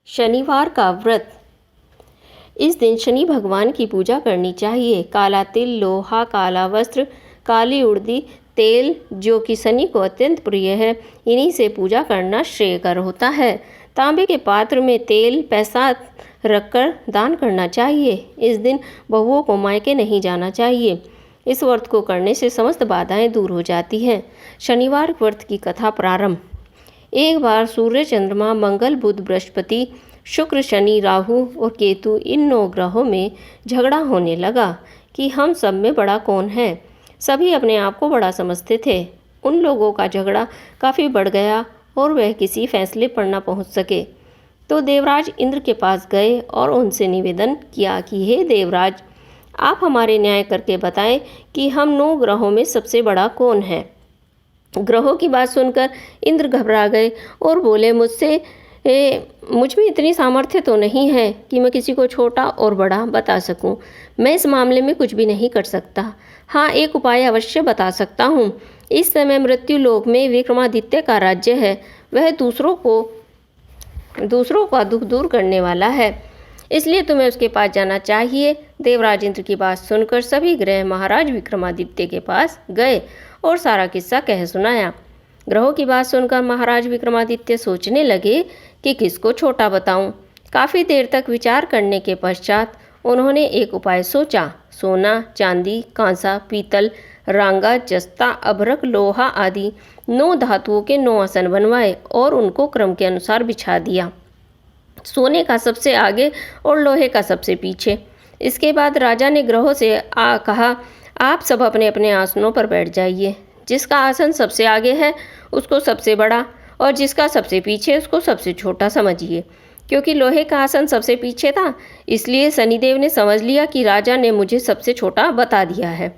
शनिवार का व्रत। इस दिन शनि भगवान की पूजा करनी चाहिए। काला तिल, लोहा, काला वस्त्र, काली उड़दी, तेल जो कि शनि को अत्यंत प्रिय है, इन्हीं से पूजा करना श्रेयकर होता है। तांबे के पात्र में तेल पैसा रखकर दान करना चाहिए। इस दिन बहुओं को मायके नहीं जाना चाहिए। इस व्रत को करने से समस्त बाधाएं दूर हो जाती हैं। शनिवार व्रत की कथा प्रारंभ। एक बार सूर्य, चंद्रमा, मंगल, बुध, बृहस्पति, शुक्र, शनि, राहु और केतु इन 9 ग्रहों में झगड़ा होने लगा कि हम सब में बड़ा कौन है। सभी अपने आप को बड़ा समझते थे। उन लोगों का झगड़ा काफ़ी बढ़ गया और वह किसी फैसले पर न पहुंच सके। तो देवराज इंद्र के पास गए और उनसे निवेदन किया कि हे देवराज, आप हमारे न्याय करके बताएं कि हम 9 ग्रहों में सबसे बड़ा कौन है। ग्रहों की बात सुनकर इंद्र घबरा गए और बोले, मुझ में इतनी सामर्थ्य तो नहीं है कि मैं किसी को छोटा और बड़ा बता सकूं। मैं इस मामले में कुछ भी नहीं कर सकता। हाँ, एक उपाय अवश्य बता सकता हूँ। इस समय मृत्यु लोक में विक्रमादित्य का राज्य है। वह दूसरों का दुख दूर करने वाला है, इसलिए तुम्हें उसके पास जाना चाहिए। देवराज इंद्र की बात सुनकर सभी ग्रह महाराज विक्रमादित्य के पास गए और सारा किस्सा कह सुनाया। ग्रहों की बात सुनकर महाराज विक्रमादित्य सोचने लगे कि किसको छोटा बताऊं। काफ़ी देर तक विचार करने के पश्चात उन्होंने एक उपाय सोचा। सोना, चांदी, कांसा, पीतल, रांगा, जस्ता, अभ्रक, लोहा आदि 9 धातुओं के 9 आसन बनवाए और उनको क्रम के अनुसार बिछा दिया। सोने का सबसे आगे और लोहे का सबसे पीछे। इसके बाद राजा ने ग्रहों से कहा, आप सब अपने अपने आसनों पर बैठ जाइए। जिसका आसन सबसे आगे है उसको सबसे बड़ा और जिसका सबसे पीछे उसको सबसे छोटा समझिए। क्योंकि लोहे का आसन सबसे पीछे था, इसलिए शनिदेव ने समझ लिया कि राजा ने मुझे सबसे छोटा बता दिया है।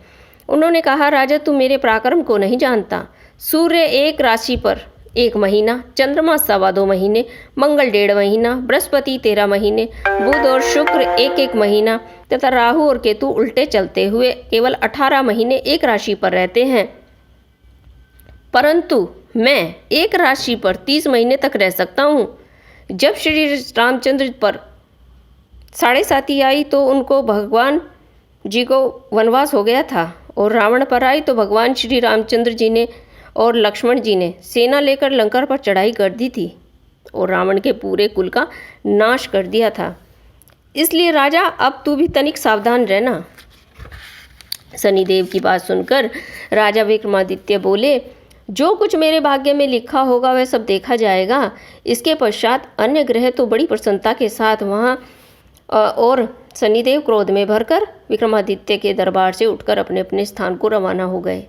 उन्होंने कहा, राजा तू मेरे पराक्रम को नहीं जानता। सूर्य एक राशि पर 1 महीना, चंद्रमा 2.25 महीने, मंगल 1.5 महीना, बृहस्पति 13 महीने, बुध और शुक्र 1-1 महीना तथा राहु और केतु उल्टे चलते हुए केवल 18 महीने एक राशि पर रहते हैं। परंतु मैं एक राशि पर 30 महीने तक रह सकता हूँ। जब श्री रामचंद्र पर 7.5 आई तो उनको भगवान जी को वनवास हो गया था, और रावण पर आई तो भगवान श्री रामचंद्र जी ने और लक्ष्मण जी ने सेना लेकर लंका पर चढ़ाई कर दी थी और रावण के पूरे कुल का नाश कर दिया था। इसलिए राजा अब तू भी तनिक सावधान रहना। शनिदेव की बात सुनकर राजा विक्रमादित्य बोले, जो कुछ मेरे भाग्य में लिखा होगा वह सब देखा जाएगा। इसके पश्चात अन्य ग्रह तो बड़ी प्रसन्नता के साथ वहाँ और शनिदेव क्रोध में भरकर विक्रमादित्य के दरबार से उठकर अपने अपने स्थान को रवाना हो गए।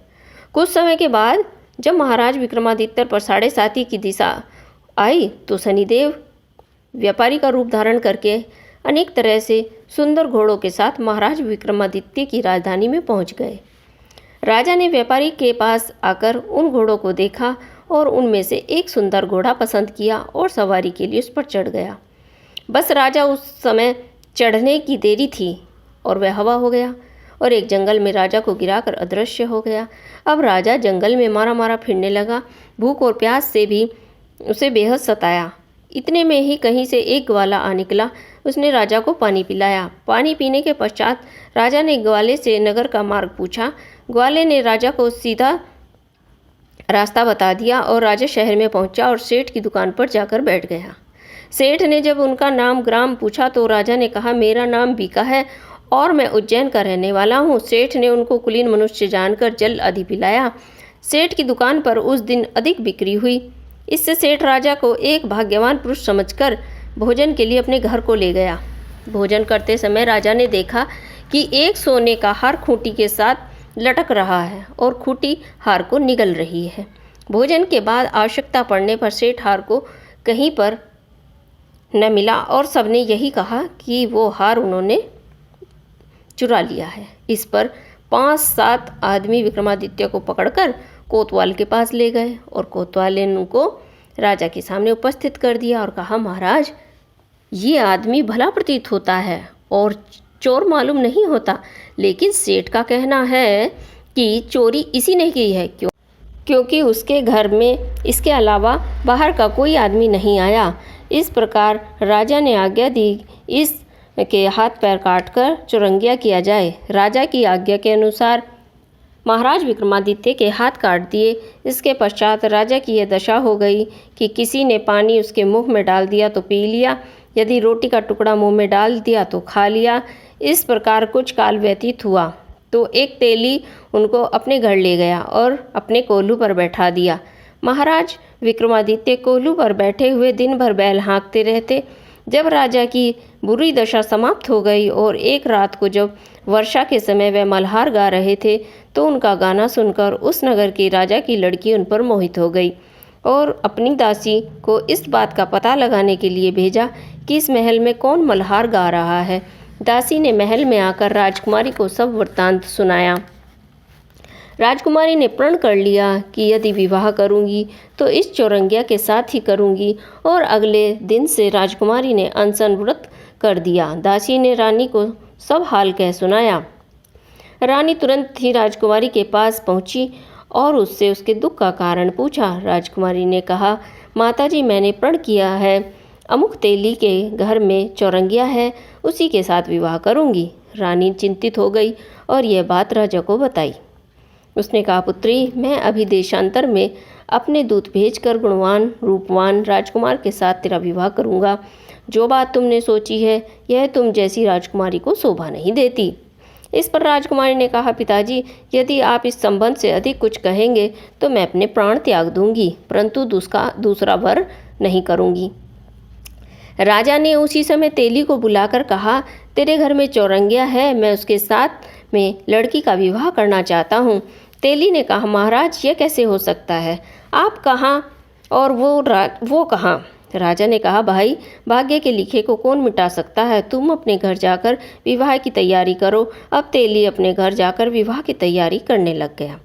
कुछ समय के बाद जब महाराज विक्रमादित्य पर 7.5 की दिशा आई तो शनिदेव व्यापारी का रूप धारण करके अनेक तरह से सुंदर घोड़ों के साथ महाराज विक्रमादित्य की राजधानी में पहुंच गए। राजा ने व्यापारी के पास आकर उन घोड़ों को देखा और उनमें से एक सुंदर घोड़ा पसंद किया और सवारी के लिए उस पर चढ़ गया। बस राजा उस समय चढ़ने की देरी थी और वह हवा हो गया और एक जंगल में राजा को गिराकर अदृश्य हो गया। अब राजा जंगल में मारा मारा फिरने लगा। भूख और प्यास से भी उसे बेहद सताया। इतने में ही कहीं से एक ग्वाला आ निकला। उसने राजा को पानी पिलाया। पानी पीने के पश्चात राजा ने ग्वाले से नगर का मार्ग पूछा। ग्वाले ने राजा को सीधा रास्ता बता दिया और राजा शहर में पहुंचा और सेठ की दुकान पर जाकर बैठ गया। सेठ ने जब उनका नाम ग्राम पूछा तो राजा ने कहा, मेरा नाम बीका है और मैं उज्जैन का रहने वाला हूँ। सेठ ने उनको कुलीन मनुष्य जानकर जल आदि पिलाया। सेठ की दुकान पर उस दिन अधिक बिक्री हुई। इससे सेठ राजा को एक भाग्यवान पुरुष समझकर भोजन के लिए अपने घर को ले गया। भोजन करते समय राजा ने देखा कि एक सोने का हार खूंटी के साथ लटक रहा है और खूंटी हार को निगल रही है। भोजन के बाद आवश्यकता पड़ने पर सेठ हार को कहीं पर न मिला और सबने यही कहा कि वो हार उन्होंने चुरा लिया है। इस पर 5-7 आदमी विक्रमादित्य को पकड़कर कोतवाल के पास ले गए और कोतवाल ने उनको राजा के सामने उपस्थित कर दिया और कहा, महाराज, ये आदमी भला प्रतीत होता है और चोर मालूम नहीं होता, लेकिन सेठ का कहना है कि चोरी इसी ने की है क्योंकि उसके घर में इसके अलावा बाहर का कोई आदमी नहीं आया। इस प्रकार राजा ने आज्ञा दी इस के हाथ पैर काटकर चौरंगिया किया जाए। राजा की आज्ञा के अनुसार महाराज विक्रमादित्य के हाथ काट दिए। इसके पश्चात राजा की यह दशा हो गई कि किसी ने पानी उसके मुंह में डाल दिया तो पी लिया, यदि रोटी का टुकड़ा मुंह में डाल दिया तो खा लिया। इस प्रकार कुछ काल व्यतीत हुआ तो एक तेली उनको अपने घर ले गया और अपने कोल्हू पर बैठा दिया। महाराज विक्रमादित्य कोल्हू पर बैठे हुए दिन भर बैल हाँकते रहते। जब राजा की बुरी दशा समाप्त हो गई और एक रात को जब वर्षा के समय वे मल्हार गा रहे थे तो उनका गाना सुनकर उस नगर की राजा की लड़की उन पर मोहित हो गई और अपनी दासी को इस बात का पता लगाने के लिए भेजा कि इस महल में कौन मल्हार गा रहा है। दासी ने महल में आकर राजकुमारी को सब वृत्तांत सुनाया। राजकुमारी ने प्रण कर लिया कि यदि विवाह करूंगी तो इस चौरंगिया के साथ ही करूंगी और अगले दिन से राजकुमारी ने अनशन व्रत कर दिया। दासी ने रानी को सब हाल कह सुनाया। रानी तुरंत ही राजकुमारी के पास पहुंची और उससे उसके दुख का कारण पूछा। राजकुमारी ने कहा, माताजी मैंने प्रण किया है, अमुक तेली के घर में चौरंगिया है, उसी के साथ विवाह करूंगी। रानी चिंतित हो गई और यह बात राजा को बताई। उसने कहा, पुत्री मैं अभी देशांतर में अपने दूत भेजकर गुणवान रूपवान राजकुमार के साथ तेरा विवाह करूंगा। जो बात तुमने सोची है यह तुम जैसी राजकुमारी को शोभा नहीं देती। इस पर राजकुमारी ने कहा, पिताजी यदि आप इस संबंध से अधिक कुछ कहेंगे तो मैं अपने प्राण त्याग दूंगी, परंतु दूसरा वर नहीं करूंगी। राजा ने उसी समय तेली को बुलाकर कहा, तेरे घर में चौरंगिया है, मैं उसके साथ में लड़की का विवाह करना चाहता हूँ। तेली ने कहा, महाराज यह कैसे हो सकता है, आप कहाँ और वो कहाँ। राजा ने कहा, भाई भाग्य के लिखे को कौन मिटा सकता है, तुम अपने घर जाकर विवाह की तैयारी करो। अब तेली अपने घर जाकर विवाह की तैयारी करने लग गया।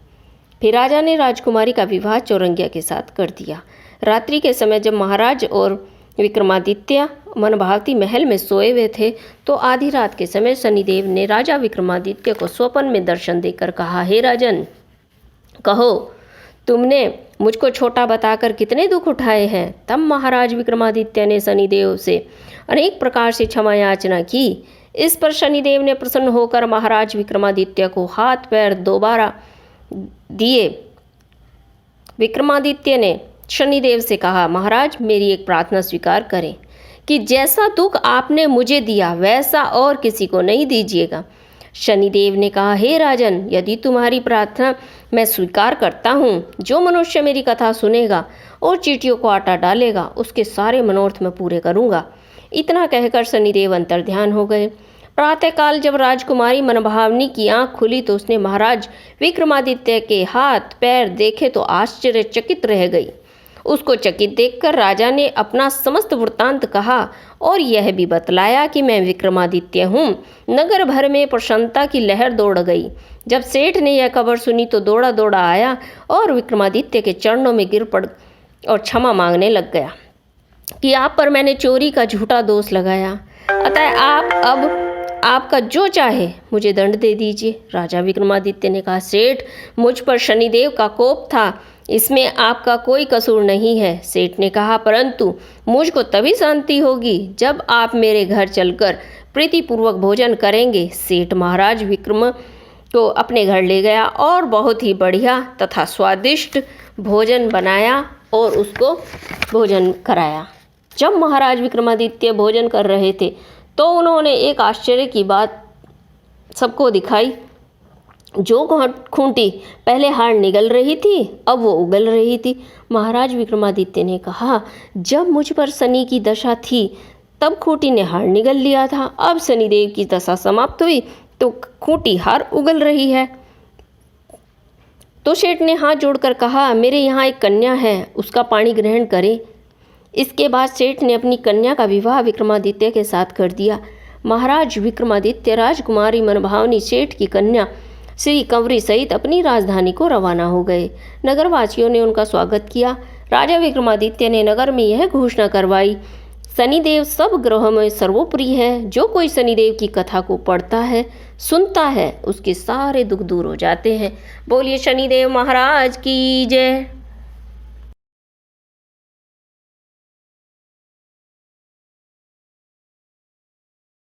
फिर राजा ने राजकुमारी का विवाह चौरंगिया के साथ कर दिया। रात्रि के समय जब महाराज और विक्रमादित्य मनभावती महल में सोए हुए थे तो आधी रात के समय शनिदेव ने राजा विक्रमादित्य को स्वप्न में दर्शन देकर कहा, हे राजन, कहो तुमने मुझको छोटा बताकर कितने दुख उठाए हैं। तब महाराज विक्रमादित्य ने शनिदेव से अनेक प्रकार से क्षमा याचना की। इस पर शनिदेव ने प्रसन्न होकर महाराज विक्रमादित्य को हाथ पैर दोबारा दिए। विक्रमादित्य ने शनिदेव से कहा, महाराज मेरी एक प्रार्थना स्वीकार करें कि जैसा दुख आपने मुझे दिया वैसा और किसी को नहीं दीजिएगा। शनिदेव ने कहा, हे राजन, यदि तुम्हारी प्रार्थना मैं स्वीकार करता हूँ, जो मनुष्य मेरी कथा सुनेगा और चींटियों को आटा डालेगा उसके सारे मनोरथ मैं पूरे करूँगा। इतना कहकर शनिदेव अंतर्ध्यान हो गए। प्रातःकाल जब राजकुमारी मनभावनी की आंख खुली तो उसने महाराज विक्रमादित्य के हाथ पैर देखे तो आश्चर्यचकित रह गई। उसको चकित देखकर राजा ने अपना समस्त वृत्तांत कहा और यह भी बतलाया कि मैं विक्रमादित्य हूँ। नगर भर में प्रसन्नता की लहर दौड़ गई। जब सेठ ने यह खबर सुनी तो दौड़ा दौड़ा आया और विक्रमादित्य के चरणों में गिर पड़ और क्षमा मांगने लग गया कि आप पर मैंने चोरी का झूठा दोष लगाया, अतः आप अब आपका जो चाहे मुझे दंड दे दीजिए। राजा विक्रमादित्य ने कहा, सेठ मुझ पर शनिदेव का कोप था, इसमें आपका कोई कसूर नहीं है। सेठ ने कहा, परंतु मुझको तभी शांति होगी जब आप मेरे घर चलकर प्रीतिपूर्वक भोजन करेंगे। सेठ महाराज विक्रम को अपने घर ले गया और बहुत ही बढ़िया तथा स्वादिष्ट भोजन बनाया और उसको भोजन कराया। जब महाराज विक्रमादित्य भोजन कर रहे थे तो उन्होंने एक आश्चर्य की बात सबको दिखाई। जो खूंटी पहले हाड़ निगल रही थी अब वो उगल रही थी। महाराज विक्रमादित्य ने कहा, जब मुझ पर शनि की दशा थी तब खूंटी ने हाड़ निगल लिया था, अब शनिदेव की दशा समाप्त हुई तो खूंटी हाड़ उगल रही है। तो सेठ ने हाथ जोड़कर कहा, मेरे यहाँ एक कन्या है, उसका पाणी ग्रहण करें। इसके बाद सेठ ने अपनी कन्या का विवाह विक्रमादित्य के साथ कर दिया। महाराज विक्रमादित्य राजकुमारी मनभावनी सेठ की कन्या श्री कंवरी सहित अपनी राजधानी को रवाना हो गए। नगरवासियों ने उनका स्वागत किया। राजा विक्रमादित्य ने नगर में यह घोषणा करवाई, शनिदेव सब ग्रहों में सर्वोपरि है। जो कोई शनिदेव की कथा को पढ़ता है सुनता है उसके सारे दुख दूर हो जाते हैं। बोलिए शनिदेव महाराज की जय।